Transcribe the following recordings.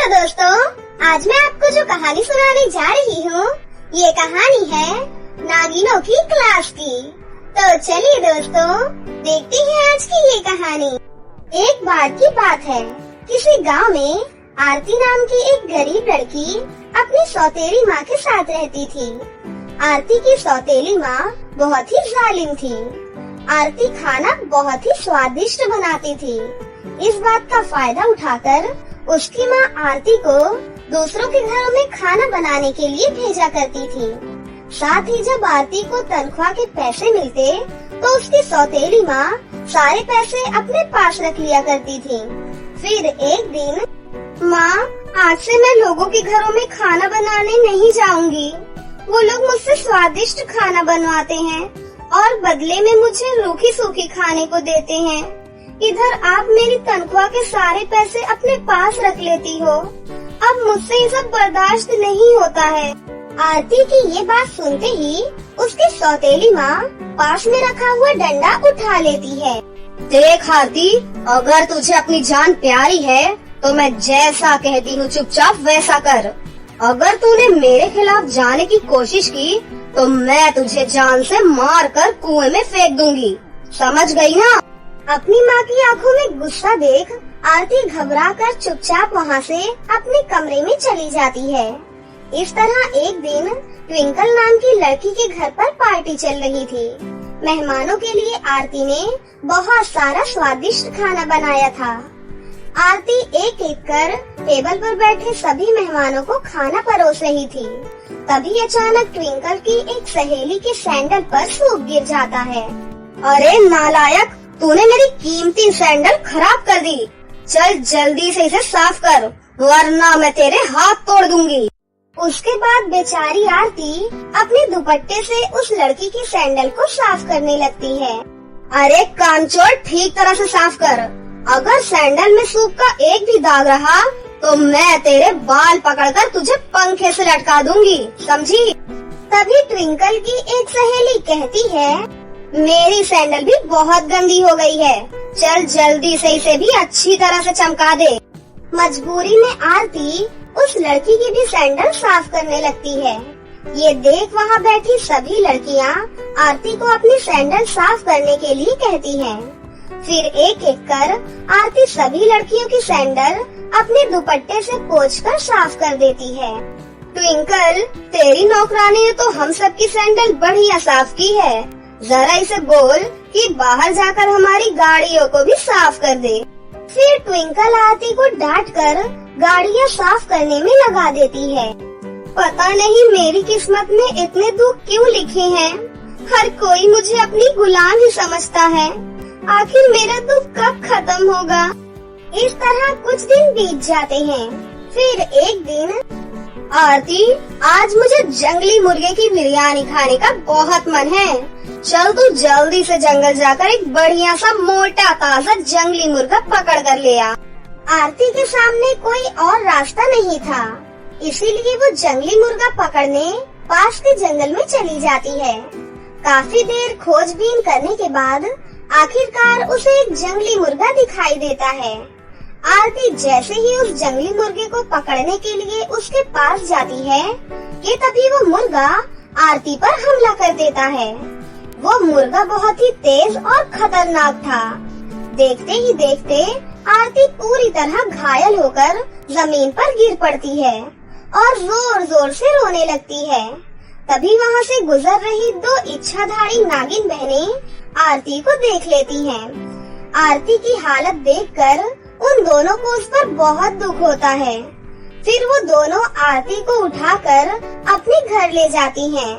Hello दोस्तों, आज मैं आपको जो कहानी सुनाने जा रही हूँ, ये कहानी है नागिनों की क्लास की। तो चलिए दोस्तों, देखते हैं आज की ये कहानी। एक बार की बात है, किसी गांव में आरती नाम की एक गरीब लड़की अपनी सौतेली माँ के साथ रहती थी। आरती की सौतेली माँ बहुत ही जालिम थी। आरती खाना बहुत ही स्वादिष्ट बनाती थी। इस बात का फायदा उठाकर उसकी माँ आरती को दूसरों के घरों में खाना बनाने के लिए भेजा करती थी। साथ ही जब आरती को तनख्वाह के पैसे मिलते तो उसकी सौतेली माँ सारे पैसे अपने पास रख लिया करती थी। फिर एक दिन, माँ आज से मैं लोगों के घरों में खाना बनाने नहीं जाऊंगी। वो लोग मुझसे स्वादिष्ट खाना बनवाते हैं और बदले में मुझे रूखी सूखी खाने को देते हैं। इधर आप मेरी तनख्वाह के सारे पैसे अपने पास रख लेती हो। अब मुझसे ये सब बर्दाश्त नहीं होता है। आरती की ये बात सुनते ही उसकी सौतेली माँ पास में रखा हुआ डंडा उठा लेती है। देख आरती, अगर तुझे अपनी जान प्यारी है तो मैं जैसा कहती हूँ चुपचाप वैसा कर। अगर तूने मेरे खिलाफ जाने की कोशिश की तो मैं तुझे जान से मार कर कुएं में फेंक दूंगी। समझ गई ना? अपनी माँ की आंखों में गुस्सा देख आरती घबराकर चुपचाप वहाँ से अपने कमरे में चली जाती है। इस तरह एक दिन ट्विंकल नाम की लड़की के घर पर पार्टी चल रही थी। मेहमानों के लिए आरती ने बहुत सारा स्वादिष्ट खाना बनाया था। आरती एक एक कर टेबल पर बैठे सभी मेहमानों को खाना परोस रही थी। तभी अचानक ट्विंकल की एक सहेली के सैंडल पर सूप गिर जाता है। अरे नालायक, तूने मेरी कीमती सैंडल खराब कर दी। चल जल्दी से इसे साफ कर, वरना मैं तेरे हाथ तोड़ दूंगी। उसके बाद बेचारी आरती अपने दुपट्टे से उस लड़की की सैंडल को साफ करने लगती है। अरे कामचोर, ठीक तरह से साफ कर। अगर सैंडल में सूप का एक भी दाग रहा तो मैं तेरे बाल पकड़कर तुझे पंखे से लटका दूंगी, समझी? तभी ट्विंकल की एक सहेली कहती है, मेरी सैंडल भी बहुत गंदी हो गई है। चल जल्दी से इसे भी अच्छी तरह से चमका दे। मजबूरी में आरती उस लड़की की भी सैंडल साफ करने लगती है। ये देख वहाँ बैठी सभी लड़कियाँ आरती को अपनी सैंडल साफ करने के लिए कहती हैं। फिर एक एक कर आरती सभी लड़कियों की सैंडल अपने दुपट्टे से पोंछकर साफ कर देती है। ट्विंकल, तेरी नौकरानी ने तो हम सब की सैंडल बढ़िया साफ की है। जरा इसे बोल कि बाहर जाकर हमारी गाड़ियों को भी साफ कर दे। फिर ट्विंकल आरती को डांटकर गाड़ियाँ साफ करने में लगा देती है। पता नहीं मेरी किस्मत में इतने दुख क्यों लिखे हैं। हर कोई मुझे अपनी गुलाम ही समझता है। आखिर मेरा दुख कब खत्म होगा? इस तरह कुछ दिन बीत जाते हैं। फिर एक दिन, आरती, आज मुझे जंगली मुर्गे की बिरयानी खाने का बहुत मन है। चल तू जल्दी से जंगल जाकर एक बढ़िया सा मोटा ताजा जंगली मुर्गा पकड़ कर ले आ। आरती के सामने कोई और रास्ता नहीं था, इसीलिए वो जंगली मुर्गा पकड़ने पास के जंगल में चली जाती है। काफी देर खोजबीन करने के बाद आखिरकार उसे एक जंगली मुर्गा दिखाई देता है। आरती जैसे ही उस जंगली मुर्गे को पकड़ने के लिए उसके पास जाती है कि तभी वो मुर्गा आरती पर हमला कर देता है। वो मुर्गा बहुत ही तेज और खतरनाक था। देखते ही देखते आरती पूरी तरह घायल होकर जमीन पर गिर पड़ती है और जोर जोर से रोने लगती है। तभी वहाँ से गुजर रही दो इच्छाधारी नागिन बहनें आरती को देख लेती हैं। आरती की हालत देखकर उन दोनों को उस पर बहुत दुख होता है। फिर वो दोनों आरती को उठाकर अपने घर ले जाती हैं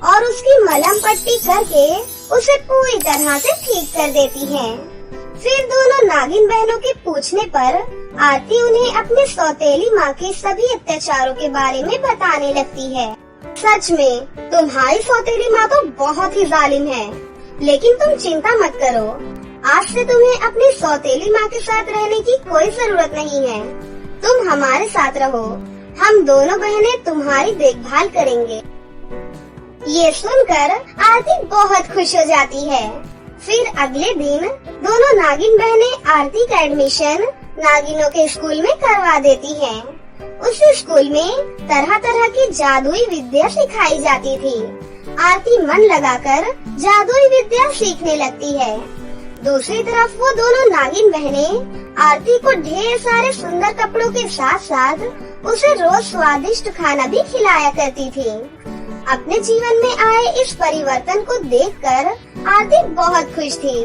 और उसकी मलहम पट्टी करके उसे पूरी तरह से ठीक कर देती हैं। फिर दोनों नागिन बहनों के पूछने पर आरती उन्हें अपने सौतेली माँ के सभी अत्याचारों के बारे में बताने लगती है। सच में तुम्हारी सौतेली माँ तो बहुत ही जालिम है, लेकिन तुम चिंता मत करो। आज से तुम्हें अपनी सौतेली माँ के साथ रहने की कोई जरूरत नहीं है। तुम हमारे साथ रहो, हम दोनों बहनें तुम्हारी देखभाल करेंगे। ये सुनकर आरती बहुत खुश हो जाती है। फिर अगले दिन दोनों नागिन बहनें आरती का एडमिशन नागिनों के स्कूल में करवा देती हैं। उस स्कूल में तरह तरह की जादुई विद्या सिखाई जाती थी। आरती मन लगाकर जादुई विद्या सीखने लगती है। दूसरी तरफ वो दोनों नागिन बहनें आरती को ढेर सारे सुंदर कपड़ों के साथ साथ उसे रोज स्वादिष्ट खाना भी खिलाया करती थी। अपने जीवन में आए इस परिवर्तन को देखकर आरती बहुत खुश थी।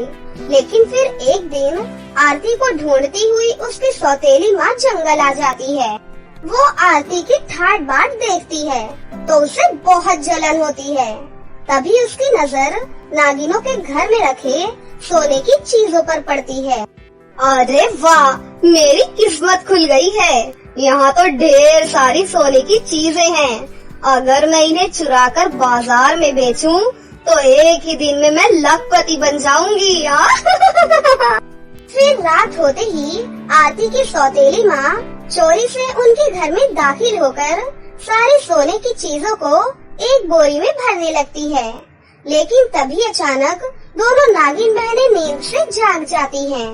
लेकिन फिर एक दिन आरती को ढूंढती हुई उसकी सौतेली माँ जंगल आ जाती है। वो आरती की ठाट बाट देखती है तो उसे बहुत जलन होती है। तभी उसकी नजर नागिनों के घर में रखे सोने की चीजों पर पड़ती है। अरे वाह, मेरी किस्मत खुल गई है। यहाँ तो ढेर सारी सोने की चीजें हैं। अगर मैं इन्हें चुराकर बाजार में बेचूं, तो एक ही दिन में मैं लखपति बन जाऊंगी। फिर रात होते ही आरती की सौतेली माँ चोरी से उनके घर में दाखिल होकर सारी सोने की चीजों को एक बोरी में भरने लगती है। लेकिन तभी अचानक दोनों नागिन बहनें नींद से जाग जाती हैं।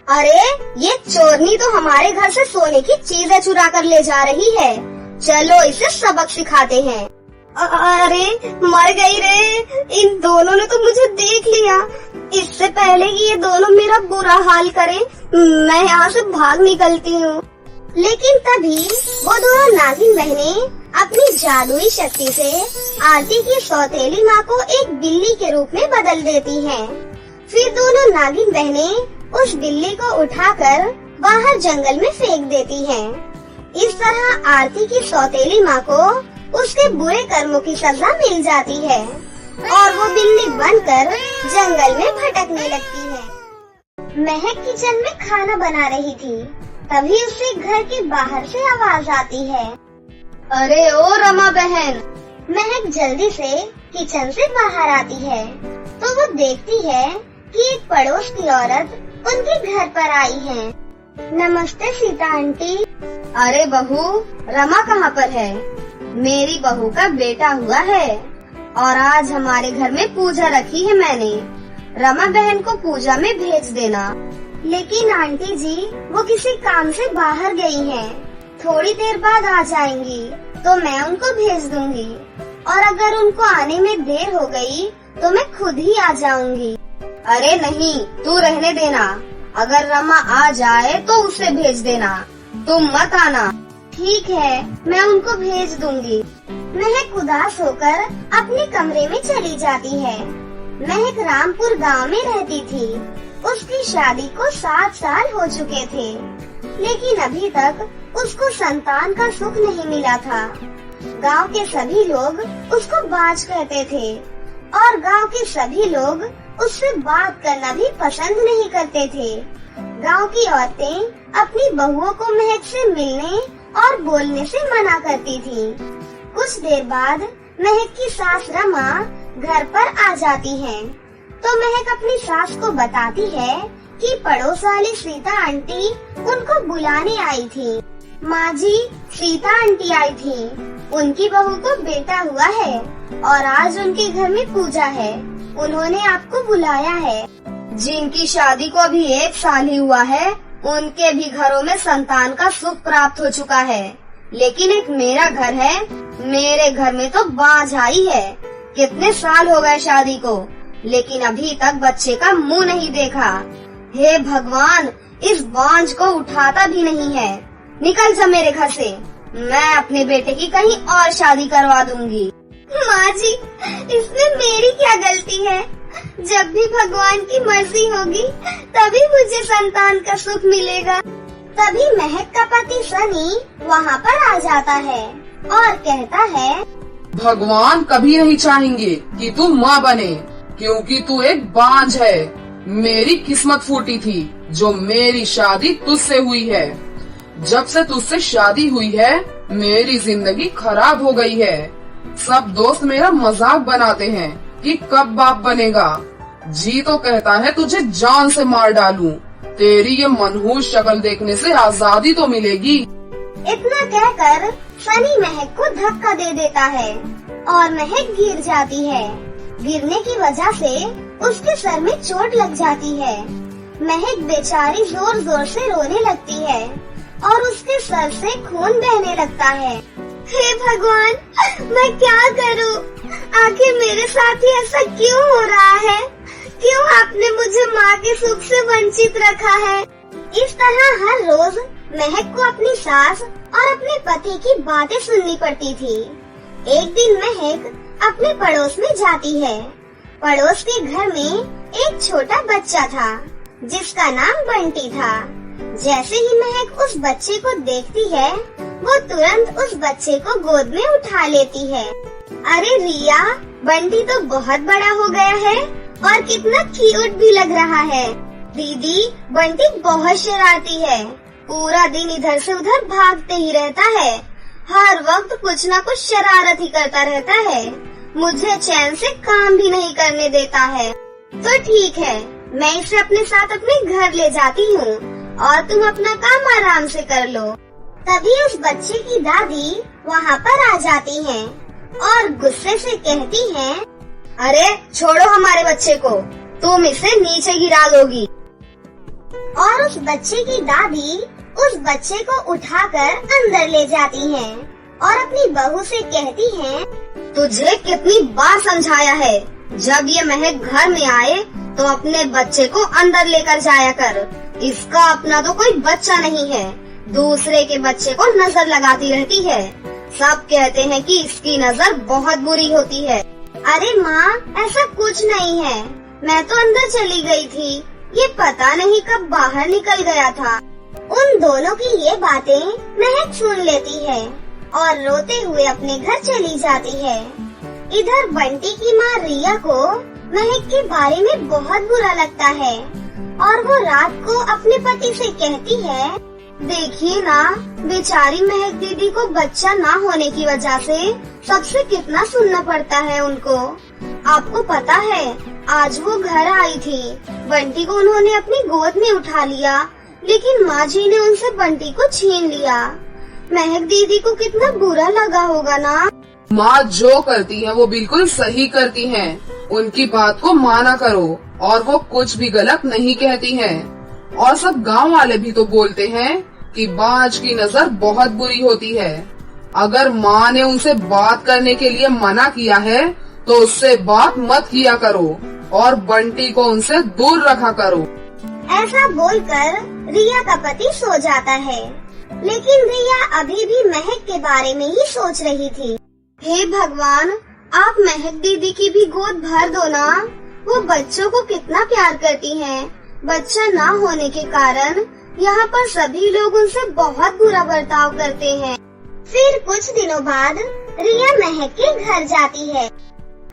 अरे, ये चोरनी तो हमारे घर से सोने की चीजें चुरा कर ले जा रही है। चलो इसे सबक सिखाते हैं। अरे, मर गई रे। इन दोनों ने तो मुझे देख लिया। इससे पहले कि ये दोनों मेरा बुरा हाल करें, मैं यहाँ से भाग निकलती हूँ। लेकिन तभी वो दोनों नागिन बहनें अपनी जादुई शक्ति से आरती की सौतेली माँ को एक बिल्ली के रूप में बदल देती हैं। फिर दोनों नागिन बहनें उस बिल्ली को उठाकर बाहर जंगल में फेंक देती हैं। इस तरह आरती की सौतेली माँ को उसके बुरे कर्मों की सजा मिल जाती है और वो बिल्ली बनकर जंगल में भटकने लगती है। महक किचन में खाना बना रही थी। तभी उसे घर के बाहर से आवाज आती है। अरे ओ रमा बहन। महक जल्दी से किचन से बाहर आती है तो वो देखती है कि एक पड़ोस की औरत उनके घर पर आई है। नमस्ते सीता आंटी। अरे बहू, रमा कहाँ पर है? मेरी बहू का बेटा हुआ है और आज हमारे घर में पूजा रखी है मैंने। रमा बहन को पूजा में भेज देना। लेकिन आंटी जी, वो किसी काम से बाहर गई हैं। थोड़ी देर बाद आ जाएंगी तो मैं उनको भेज दूंगी। और अगर उनको आने में देर हो गई तो मैं खुद ही आ जाऊंगी। अरे नहीं, तू रहने देना। अगर रमा आ जाए तो उसे भेज देना, तुम मत आना। ठीक है, मैं उनको भेज दूंगी। महक उदास होकर अपने कमरे में चली जाती है। महक रामपुर गांव में रहती थी। उसकी शादी को 7 साल हो चुके थे, लेकिन अभी तक उसको संतान का सुख नहीं मिला था। गांव के सभी लोग उसको बाज कहते थे और गांव के सभी लोग उससे बात करना भी पसंद नहीं करते थे। गांव की औरतें अपनी बहुओं को महक से मिलने और बोलने से मना करती थी। कुछ देर बाद महक की सास रमा घर पर आ जाती है तो महक अपनी सास को बताती है कि पड़ोस वाली सीता आंटी उनको बुलाने आई थी। माँ जी, सीता आंटी आई थी। उनकी बहू को बेटा हुआ है और आज उनके घर में पूजा है। उन्होंने आपको बुलाया है। जिनकी शादी को अभी 1 साल ही हुआ है, उनके भी घरों में संतान का सुख प्राप्त हो चुका है। लेकिन एक मेरा घर है, मेरे घर में तो बांझ आई है। कितने साल हो गए शादी को, लेकिन अभी तक बच्चे का मुंह नहीं देखा। हे भगवान, इस बांझ को उठाता भी नहीं है। निकल जा मेरे घर से, मैं अपने बेटे की कहीं और शादी करवा दूंगी। माँ जी, इसमें मेरी क्या गलती है? जब भी भगवान की मर्जी होगी तभी मुझे संतान का सुख मिलेगा। तभी महक का पति सनी वहाँ पर आ जाता है और कहता है, भगवान कभी नहीं चाहेंगे कि तू माँ बने, क्योंकि तू एक बांझ है। मेरी किस्मत फूटी थी जो मेरी शादी तुझसे हुई है। जब से तुझसे शादी हुई है, मेरी जिंदगी खराब हो गई है। सब दोस्त मेरा मजाक बनाते हैं कि कब बाप बनेगा। जी तो कहता है तुझे जान से मार डालूं। तेरी ये मनहूस शक्ल देखने से आजादी तो मिलेगी। इतना कहकर सनी महक को धक्का दे देता है और महक गिर जाती है। गिरने की वजह से उसके सर में चोट लग जाती है। महक बेचारी जोर जोर से रोने लगती है और उसके सर से खून बहने लगता है। हे भगवान, मैं क्या करूं? आखिर मेरे साथ ही ऐसा क्यों हो रहा है? क्यों आपने मुझे माँ के सुख से वंचित रखा है? इस तरह हर रोज महक को अपनी सास और अपने पति की बातें सुननी पड़ती थी। एक दिन महक अपने पड़ोस में जाती है। पड़ोस के घर में एक छोटा बच्चा था जिसका नाम बंटी था। जैसे ही महक उस बच्चे को देखती है, वो तुरंत उस बच्चे को गोद में उठा लेती है। अरे रिया, बंटी तो बहुत बड़ा हो गया है और कितना क्यूट भी लग रहा है। दीदी, बंटी बहुत शरारती है, पूरा दिन इधर से उधर भागते ही रहता है, हर वक्त कुछ न कुछ शरारत ही करता रहता है, मुझे चैन से काम भी नहीं करने देता है। तो ठीक है, मैं इसे अपने साथ अपने घर ले जाती हूँ और तुम अपना काम आराम से कर लो। तभी उस बच्चे की दादी वहाँ पर आ जाती हैं और गुस्से से कहती हैं, अरे छोड़ो हमारे बच्चे को, तुम इसे नीचे गिरा दोगी। और उस बच्चे की दादी उस बच्चे को उठाकर अंदर ले जाती हैं और अपनी बहू से कहती हैं, तुझे कितनी बार समझाया है, जब ये महक घर में आए तो अपने बच्चे को अंदर लेकर जाया कर। इसका अपना तो कोई बच्चा नहीं है, दूसरे के बच्चे को नजर लगाती रहती है। सब कहते हैं कि इसकी नजर बहुत बुरी होती है। अरे माँ, ऐसा कुछ नहीं है, मैं तो अंदर चली गई थी, ये पता नहीं कब बाहर निकल गया था। उन दोनों की ये बातें महक सुन लेती है और रोते हुए अपने घर चली जाती है। इधर बंटी की माँ रिया को महक के बारे में बहुत बुरा लगता है और वो रात को अपने पति से कहती है, देखिए ना, बेचारी महक दीदी को बच्चा ना होने की वजह से सबसे कितना सुनना पड़ता है उनको। आपको पता है, आज वो घर आई थी, बंटी को उन्होंने अपनी गोद में उठा लिया, लेकिन माँ जी ने उनसे बंटी को छीन लिया। महक दीदी को कितना बुरा लगा होगा ना। माँ जो करती है वो बिल्कुल सही करती हैं। उनकी बात को माना करो और वो कुछ भी गलत नहीं कहती हैं। और सब गांव वाले भी तो बोलते हैं कि बाज की नजर बहुत बुरी होती है। अगर माँ ने उनसे बात करने के लिए मना किया है तो उससे बात मत किया करो और बंटी को उनसे दूर रखा करो। ऐसा बोलकर रिया का पति सो जाता है, लेकिन रिया अभी भी महक के बारे में ही सोच रही थी। हे भगवान, आप महक दीदी की भी गोद भर दो ना, वो बच्चों को कितना प्यार करती हैं। बच्चा ना होने के कारण यहाँ पर सभी लोग उनसे बहुत बुरा बर्ताव करते हैं। फिर कुछ दिनों बाद रिया महक के घर जाती है।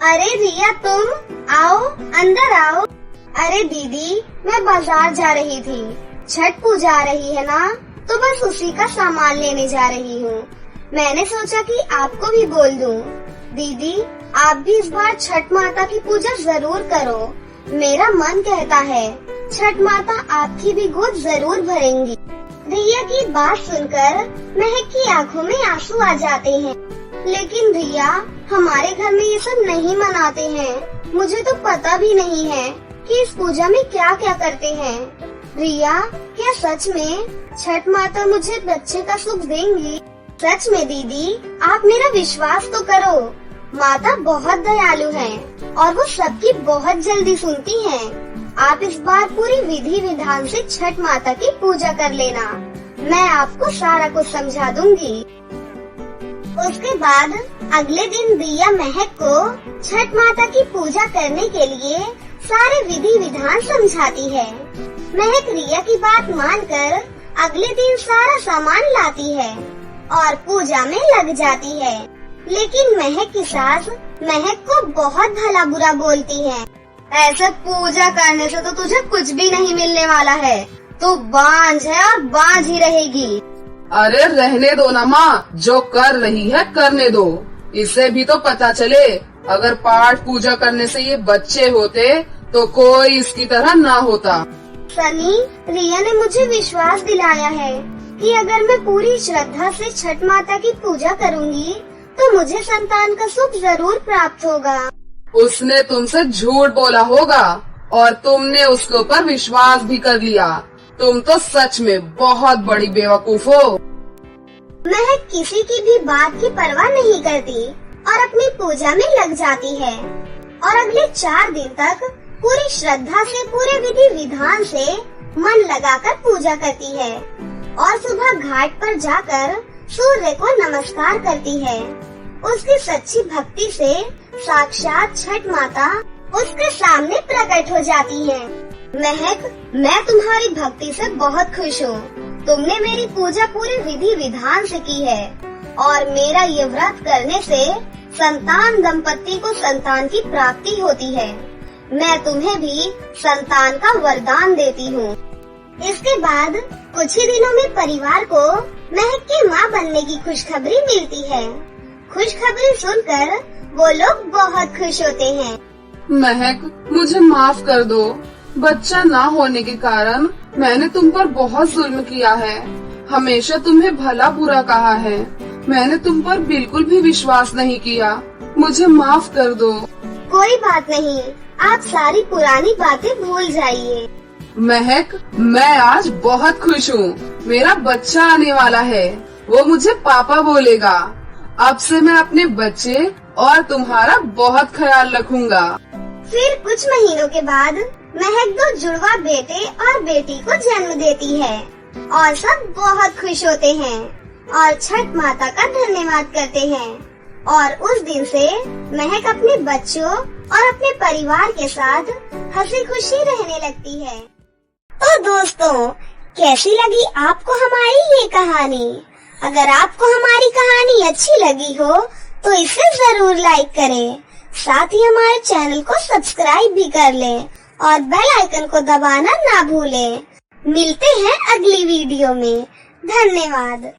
अरे रिया, तुम आओ, अंदर आओ। अरे दीदी, मैं बाजार जा रही थी, छठ पूजा आ रही है ना, तो बस उसी का सामान लेने जा रही हूँ। मैंने सोचा कि आपको भी बोल दूँ। दीदी, आप भी इस बार छठ माता की पूजा जरूर करो। मेरा मन कहता है छठ माता आपकी भी गोद जरूर भरेंगी। रिया की बात सुनकर महक की आंखों में आंसू आ जाते हैं। लेकिन रिया, हमारे घर में ये सब नहीं मनाते हैं। मुझे तो पता भी नहीं है कि इस पूजा में क्या क्या करते हैं। रिया, क्या सच में छठ माता मुझे बच्चे का सुख देंगी? सच में दीदी, आप मेरा विश्वास तो करो। माता बहुत दयालु हैं और वो सबकी बहुत जल्दी सुनती हैं। आप इस बार पूरी विधि विधान से छठ माता की पूजा कर लेना, मैं आपको सारा कुछ समझा दूंगी। उसके बाद अगले दिन रिया महक को छठ माता की पूजा करने के लिए सारे विधि विधान समझाती है। महक रिया की बात मानकर अगले दिन सारा सामान लाती है और पूजा में लग जाती है। लेकिन महक की सास महक को बहुत भला बुरा बोलती है। ऐसे पूजा करने से तो तुझे कुछ भी नहीं मिलने वाला है, तू बांझ है और बांझ ही रहेगी। अरे रहने दो ना माँ, जो कर रही है करने दो। इससे भी तो पता चले, अगर पाठ पूजा करने से ये बच्चे होते तो कोई इसकी तरह ना होता। सनी, रिया ने मुझे विश्वास दिलाया है कि अगर मैं पूरी श्रद्धा से छठ माता की पूजा करूंगी तो मुझे संतान का सुख जरूर प्राप्त होगा। उसने तुमसे झूठ बोला होगा और तुमने उसके ऊपर विश्वास भी कर लिया, तुम तो सच में बहुत बड़ी बेवकूफ हो। महक किसी की भी बात की परवाह नहीं करती और अपनी पूजा में लग जाती है और अगले 4 दिन तक पूरी श्रद्धा से पूरे विधि विधान से मन लगाकर पूजा करती है और सुबह घाट पर जाकर सूर्य को नमस्कार करती है। उसकी सच्ची भक्ति से साक्षात छठ माता उसके सामने प्रकट हो जाती है। महक, मैं तुम्हारी भक्ति से बहुत खुश हूँ। तुमने मेरी पूजा पूरे विधि विधान से की है और मेरा ये व्रत करने से संतान दंपति को संतान की प्राप्ति होती है। मैं तुम्हें भी संतान का वरदान देती हूँ। इसके बाद कुछ ही दिनों में परिवार को महक की माँ बनने की खुशखबरी मिलती है। खुशखबरी सुनकर वो लोग बहुत खुश होते हैं। महक, मुझे माफ कर दो। बच्चा ना होने के कारण मैंने तुम पर बहुत जुल्म किया है। हमेशा तुम्हें भला बुरा कहा है। मैंने तुम पर बिल्कुल भी विश्वास नहीं किया। मुझे माफ कर दो। कोई बात नहीं, आप सारी पुरानी बातें भूल जाइए। महक, मैं आज बहुत खुश हूँ। मेरा बच्चा आने वाला है। वो मुझे पापा बोलेगा। अब से मैं अपने बच्चे और तुम्हारा बहुत ख्याल रखूंगा। फिर कुछ महीनों के बाद महक 2 जुड़वा बेटे और बेटी को जन्म देती है और सब बहुत खुश होते हैं और छठ माता का धन्यवाद करते हैं और उस दिन से महक अपने बच्चों और अपने परिवार के साथ हंसी खुशी रहने लगती है। तो दोस्तों, कैसी लगी आपको हमारी ये कहानी? अगर आपको हमारी कहानी अच्छी लगी हो तो इसे जरूर लाइक करें। साथ ही हमारे चैनल को सब्सक्राइब भी कर लें और बेल आइकन को दबाना ना भूलें। मिलते हैं अगली वीडियो में। धन्यवाद।